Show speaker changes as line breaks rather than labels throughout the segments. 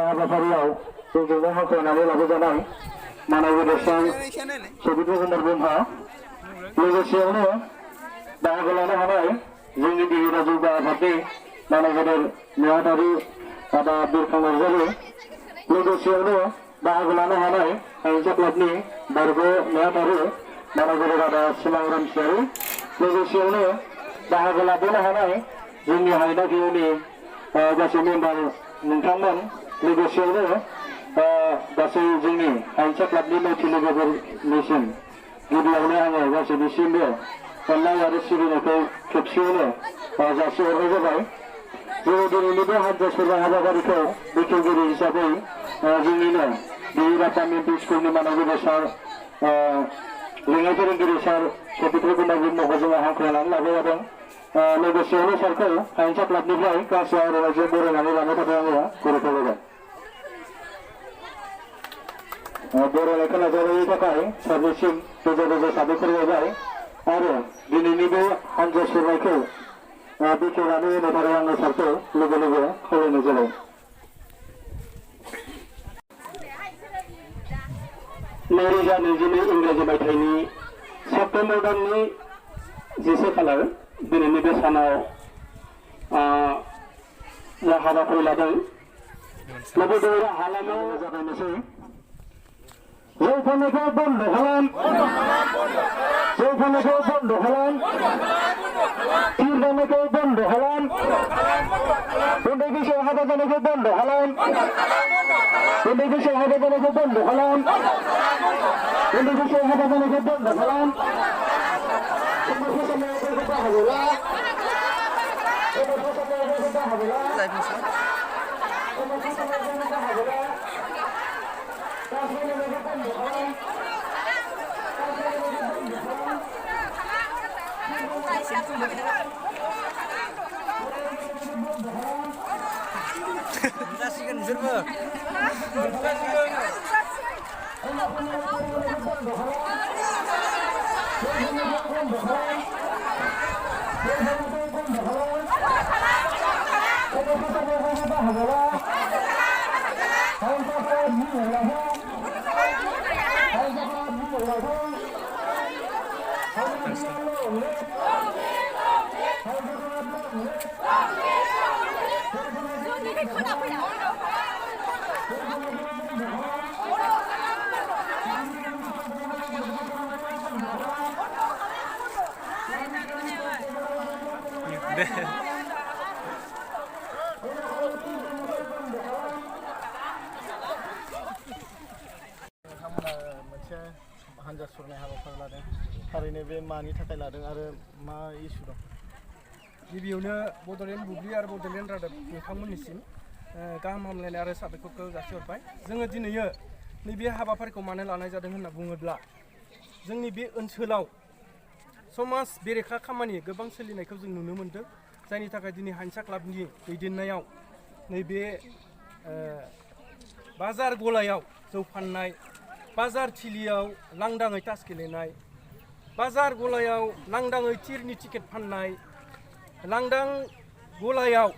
हाबाफारियाव जोंजोंनो हांख्रायनानै लाबोजानाय मानव गेदेरसा सबित कुमार ब्रह्म लोगोसेयावनो बाहागो लानो हानाय जोंनि दिहिरा जौगा आफादनि मानव गेदेर नेहाथारि आदा बिरखां नार्जारि लोगोसेयावनो बाहागो लानो हानाय हायुंसा क्लाबनि बारग' नेहाथारि मानव गेदेर आदा सिमां रामसियारि लोगोसेयावनो बाहागो लाबोनो हानाय जोंनि हायनागिरिनि गासै मेम्बार नोंथांमोन लोगोसेयावनो गासै जोंनि हायुंसा क्लाबनि नैथि लोगोफोरनिसिम गिबियावनो आङो गासैनिसिमबो अननाय आरो सिबिनायखौ खेबसेयावनो जासिहरनाय जाबाय। जोङो दिनैनि बे हानजा सुरनाय हाबाफारिखौ बेखेवगिरि हिसाबै जोंनिनो दिहिरा एमपि स्कुलनि मानव गेदेर सार लेङाइ फोरोंगिरि सार सबित कुमार ब्रह्मखौ जोङो हांख्रायनानै लाबोनाय जादों। लोगोसेयावनो सारखौ हायुंसा क्लाबनिफ्राय गांसे आर'नाइजों बरायनानै लानो थाखाय आङो गुरै खावलायबाय। बरायनायखौ नाजानायनि थाखाय सारनिसिम रोजा रोजा साबायखर बावबाय आरो दिनैनि बे हानजा सुरनायखौ बेखेवनानै होनो थाखाय आङो सारखौ लोगो लोगो खावलायनाय जाबाय। नैरोजा नैजिनै इंराजि मायथाइनि सेप्तेम्बर दाननि 10 खालार दिनैनि बे सानाव हाबाफारि लादों। लोगोसे हालामाव जागायनोसै जौ फाननायखौ बन्द' खालाम, जौ फाननायखौ बन्द' खालाम, थिर दामनायखौ बन्द' खालाम, उन्दै बैसोआव हाबा जानायखौ बन्द' खालाम, उन्दै बैसोआव हाबा जानायखौ बन्द' खालाम, उन्दै बैसोआव हाबा जानायखौ बन्द' खालाम,
जासिगोन बिसोरबो
मोनसे हानजा सुरनाय हाबाफारि लादों। थारैनो बे मानि थाखाय लादों आरो मा इसु दं?
गिबियावनो बड'लेण्ड बुब्लि आरो बड'लेण्ड रादाब नोंथांमोननिसिम गाहाम हामलायनाय आरो साबायखरखौ जासिहरबाय। जोङो दिनैयो नैबे हाबाफारिखौ मानो लानाय जादों होनना बुङोब्ला जोंनि बे ओनसोलाव समाज बेरेखा खामानि गोबां सोलिनायखौ जों नुनो मोन्दों, जायनि थाखाय दिनै हायुंसा क्लाबनि दैदेननायाव नैबे बाजार गलायाव जौ फाननाय, बाजार थिलियाव लांदाङै तास गेलेनाय, बाजार गलायाव लांदाङै थिरनि टिकेट फाननाय, लांदां गलायाव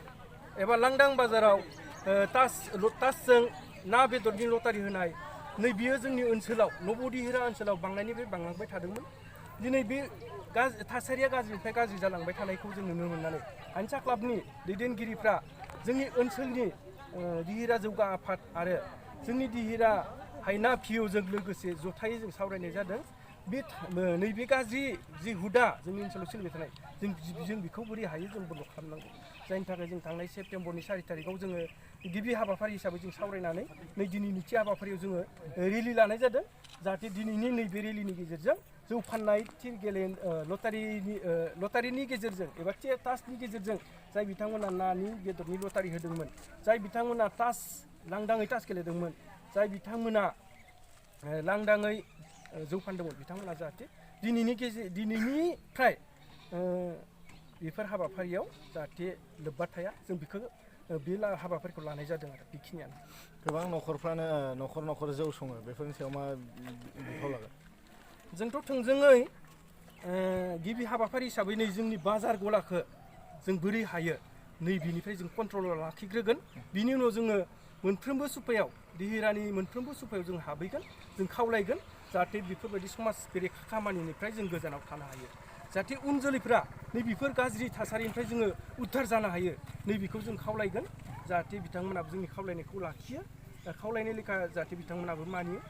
एबा लांदां बाजाराव तासजों ना बेदरनि लटारि होनाय, नै बियो जोंनि ओनसोलाव नबदिहिरा ओनसोलाव बांनायनिफ्राय बांलांबाय थादोंमोन। दिनै बे थासारिया गाज्रिनिफ्राय गाज्रि जालांबाय थानायखौ जों नुनो मोननानै हायुंसा क्लाबनि दैदेनगिरिफ्रा जोंनि ओनसोलनि दिहिरा जौगा आफाद आरो जोंनि दिहिरा हायना पिअजों लोगोसे जथायै जों सावरायनाय जादों। बे नैबे गाज्रि जि हुदा जोंनि ओनसोलाव सोलिबाय थानाय जों बेखौ बोरै हायो जों बन्द' खालामनांगौ, जायनि थाखाय जों थांनाय सेप्तेम्बरनि 4 तारिखआव जोङो गिबि हाबाफारि हिसाबै जों सावरायनानै नै दिनै नैथि हाबाफारियाव जोङो रेलि लानाय जादों, जाहाथे दिनैनि नैबे रेलिनि गेजेरजों जौ फाननाय थिर लटारिनि गेजेरजों एबा तासनि गेजेरजों जाय बिथांमोना नानि बेदरनि लटारि होदोंमोन, जाय बिथांमोना लांदाङै तास गेलेदोंमोन, जाय बिथांमोना लांदाङै जौ फानदोंमोन बिथांमोना जाहाथे दिनैनिफ्राय बेफोर हाबाफारियाव जाहाथे लोब्बा थाया जों बेखौ बे हाबाफारिखौ लानाय जादों आरो बेखिनियानो
गोबां न'खरफ्रानो न'खर जौ सङो बेफोरनि सायाव मा बिफाव लागोन
जोंथ' थोंजोङै गिबि हाबाफारि हिसाबै नै जोंनि बाजार गलाखौ जों बोरै हायो नैबेनिफ्राय जों कन्ट्रलाव लाखिग्रोगोन बिनि उनाव जोङो मोनफ्रोमबो सुपायाव दिहिरानि मोनफ्रोमबो सुपायाव जों हाबहैगोन जों खावलायगोन जाहाथे बेफोरबायदि समाज बेरेखा खामानिनिफ्राय जों गोजानाव थानो हायो जाहाथे उन जोलैफ्रा नैबेफोर गाज्रि थासारिनिफ्राय जोङो उद्धार जानो हायो नैबेखौ जों खावलायगोन जाहाथे बिथांमोनाबो जोंनि खावलायनायखौ लाखियो खावलायनाय लेखा जाहाथे बिथांमोनाबो मानियो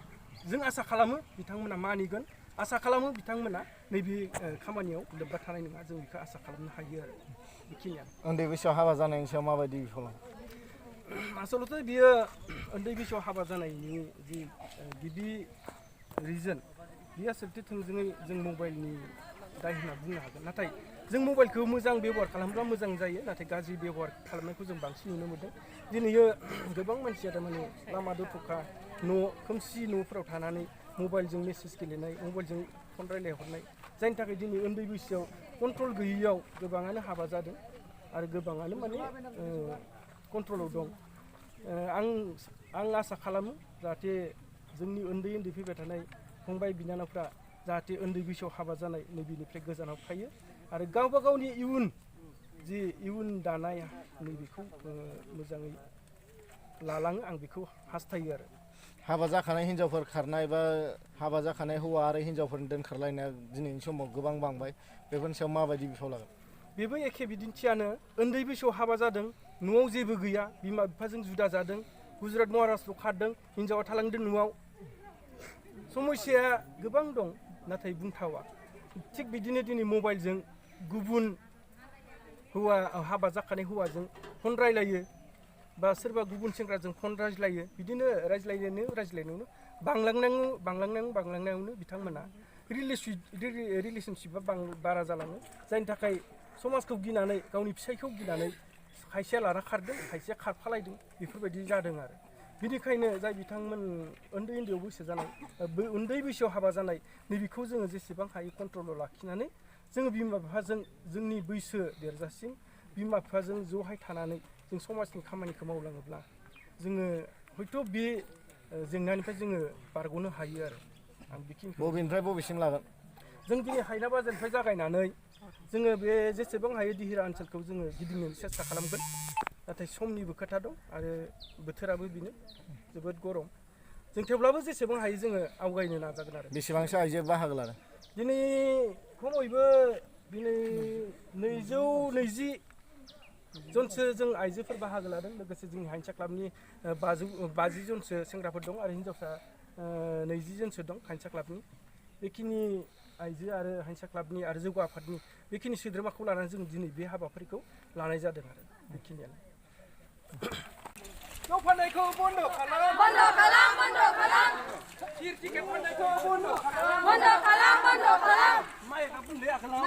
जों आसा खालामो बिथांमोना मानिगोन आसा खालामो बिथांमोना नैबे खामानियाव लोब्बा थानाय नङा जों बेखौ आसा खालामनो हायो आरो बेखिनियानो
उन्दै बैसोआव हाबा जानायनि सायाव माबायदि बिफाव लागोन
आसलथे बियो उन्दै बैसोआव हाबा जानायनि जि गिबि रिजन बेयो आसलथे थोंजोङै जों मबाइलनि दाय होनना बुंनो हागोन नाथाय जों मबाइलखौ मोजां बेब'हार खालामब्ला मोजां जायो नाथाय गाज्रि बेब'हार खालामनायखौ जों बांसिन नुनो मोन्दों दिनैयो गोबां मानसिया थारमाने लामा दथ'खा खोमसि न'फोराव थानानै मबाइलजों मेसेज गेलेनाय मबाइलजों फन रायलायहरनाय जायनि थाखाय दिनै उन्दै बैसोआव कन्ट्रल गैयैयाव गोबाङानो हाबा जादों आरो गोबाङानो माने कन्ट्रलाव दं आं आसा खालामो जाहाथे जोंनि उन्दै फैबाय थानाय फंबाय बिनानावफ्रा जाहाथे उन्दै बैसोआव हाबा जानाय नैबेनिफ्राय गोजानाव थायो आरो गावबा गावनि इयुन दानाय नैबेखौ मोजाङै लालाङो आं बेखौ हास्थायो आरो
हाबा जाखानाय हिन्जावफोर खारनाय बा हाबा जाखानाय हौवा आरो हिन्जावफोरनि दोनखारलायनाया दिनैनि समाव गोबां बांबाय बेफोरनि सायाव माबायदि बिफाव लागोन
बेबो एखे बिदिन्थियानो उन्दै बैसोआव हाबा जादों न'आव जेबो गैया बिमा बिफाजों जुदा जादों गुजरात महाराष्ट्रआव खारदों हिन्जावा थालांदों न'आव समस्याया गोबां दं नाथाय बुंथावा थिग बिदिनो दिनै मबाइलजों गुबुन हौवा हाबा जाखानाय हौवाजों फन रायलायो बा सोरबा गुबुन सेंग्राजों फन रायज्लायो बिदिनो रायज्लायनायावनो बांलांनायावनो बिथांमोना रिलेसनशिपआ बारा जालाङो जायनि थाखाय समाजखौ गिनानै गावनि फिसायखौ गिनानै खायसेया लाना खारदों खायसेया खारफालायदों बेफोरबायदि जादों आरो बेनिखायनो जाय बिथांमोन उन्दैयाव बैसो जानाय उन्दै बैसोआव हाबा जानाय नैबेखौ जोङो जेसेबां हायो कन्ट्रलाव लाखिनानै जोङो बिमा बिफाजों जोंनि बैसो देरजासिम बिमा बिफाजों ज'हाय थानानै जों समाजनि खामानिखौ मावलाङोब्ला जोङो हयथ' बे जेंनानिफ्राय जोङो बारग'नो हायो आरो आं बेखिनिखौ
बबेनिफ्राय बबेसिम लागोन
जों दिनै हायना बाजारनिफ्राय जागायनानै जोङो बे जेसेबां हायो दिहिरा ओनसोलखौ जोङो गिदिंनो सेस्था खालामगोन नाथाय समनिबो खोथा दं आरो बोथोराबो बेनो जोबोद गरम जों थेवब्लाबो जेसेबां हायो जोङो आवगायनो नाजागोन आरो
बेसेबांसो आइजो बाहागो लादों
दिनै खमैबो दिनै 220 जनसो जों आइजोफोर बाहागो लादों लोगोसे जोंनि हाइन्सा क्लाबनि 50 जनसो सेंग्राफोर दं आरो हिन्जावसा 20 जनसो दं हाइन्सा क्लाबनि बेखिनि आइजो आरो हाइन्सा क्लाबनि आरो जौगा आफादनि बेखिनि सोद्रोमाखौ लानानै जों दिनै बे हाबाफारिखौ लानाय जादों आरो बेखिनियानो जौ फाननायखौ बन्द' खालाम थिर टिकेट फाननायखौ बन्द' खालाम माइ बुंदो आखालाव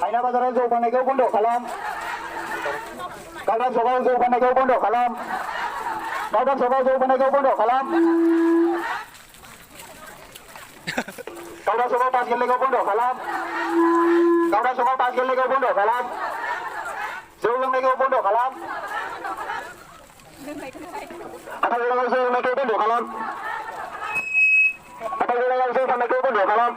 हायना बाजाराव जौ फाननायखौ बन्द' खालाम गावदां सभायाव जौ फाननायखौ बन्द' खालाम गावदां सभायाव जौ फाननायखौ बन्द' खालाम गावदां सभायाव पास गेलेनायखौ बन्द' खालाम गावदां सभायाव पास गेलेनायखौ बन्द' खालाम जौ लोंनायखौ बन्द' खालाम हाथाइगोनाङाव जौ लोंनायखौ बन्द' खालाम हाथाइगोनाङाव जौ फाननायखौ बन्द' खालाम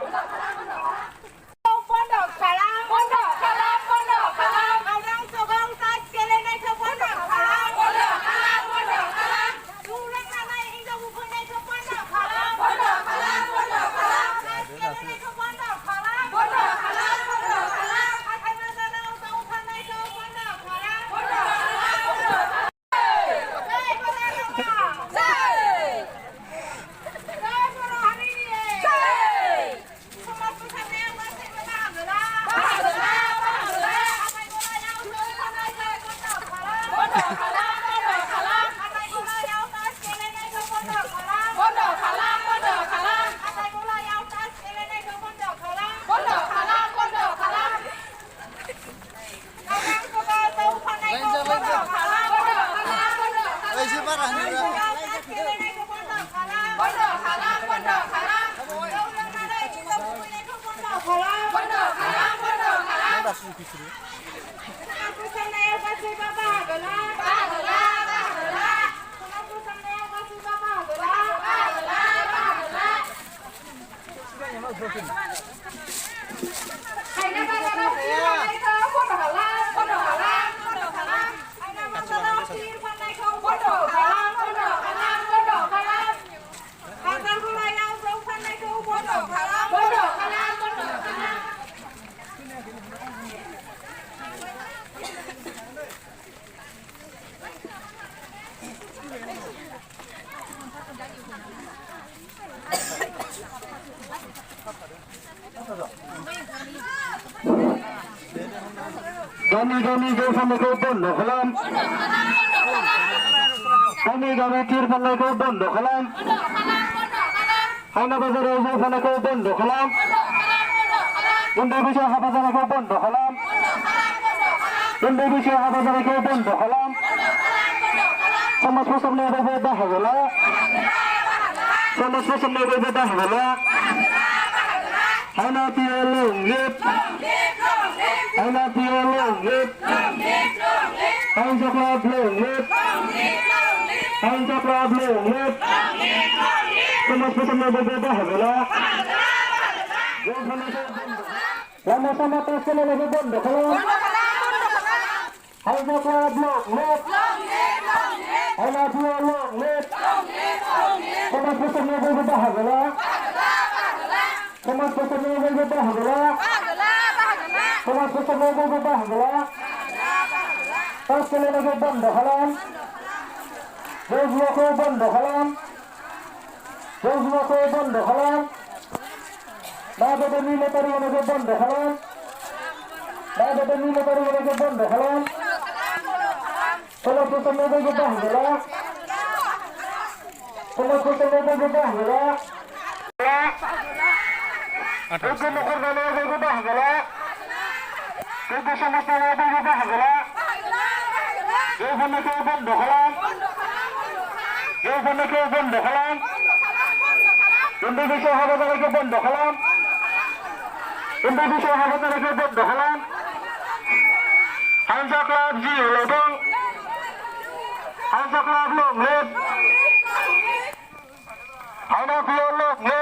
গামি গামি জৌ ফান্নাইखौ বন্ধ खालाम गामि गामि तिर फान्नायखौ बन्द खालाम हायना बाजाराव जौ फान्नायखौ बन्द खालाम उन्दै बैसोआव हाबा जानायखौ बन्द खालाम उन्दै बैसोआव हाबा जानायखौ बन्द खालाम समाज फोसाबनायाव बयबो बाहागो ला समाज फोसाबनायाव बयबो बाहागो ला हायना पियो लों लिप हायना पियो लों लिप हायना लों लिप हायना लों लिप समाज फोसाबनायाव बयबो बाहागो ला लामा सामा पास खालामनायखौ बन्द खालाम हायना लों लिप हायना पियो लों लिप समाज फोसाबनायाव बयबो बाहागो ला समाज फोसाबनायाव बयबो बाहागो ला समाज फोसाबनायाव बयबो बाहागो ला पास खालामनायखौ बन्द खालाम जौ जुवाखौ बन्द खालाम जौ जुवाखौ बन्द खालाम ना बेदरनि लटारि होनायखौ बन्द खालाम ना बेदरनि लटारि होनायखौ बन्द खालाम समाज फोसाबनायाव बयबो बाहागो ला समाज फोसाबनायाव बयबो बाहागो ला गोग्गो न'खर दानायाव बयबो बाहागो ला गोग्गो समाज दानायाव बयबो बाहागो ला जौ फान्नायखौ बन्द खालाम जौ फान्नायखौ बन्द खालाम उन्दै बैसोआव हाबा जानायखौ बन्द खालाम उन्दै बैसोआव हाबा जानायखौ बन्द खालाम हानजा क्लाब जिउ लाइदों हानजा क्लाब लों लिप हायना पियो लों लिप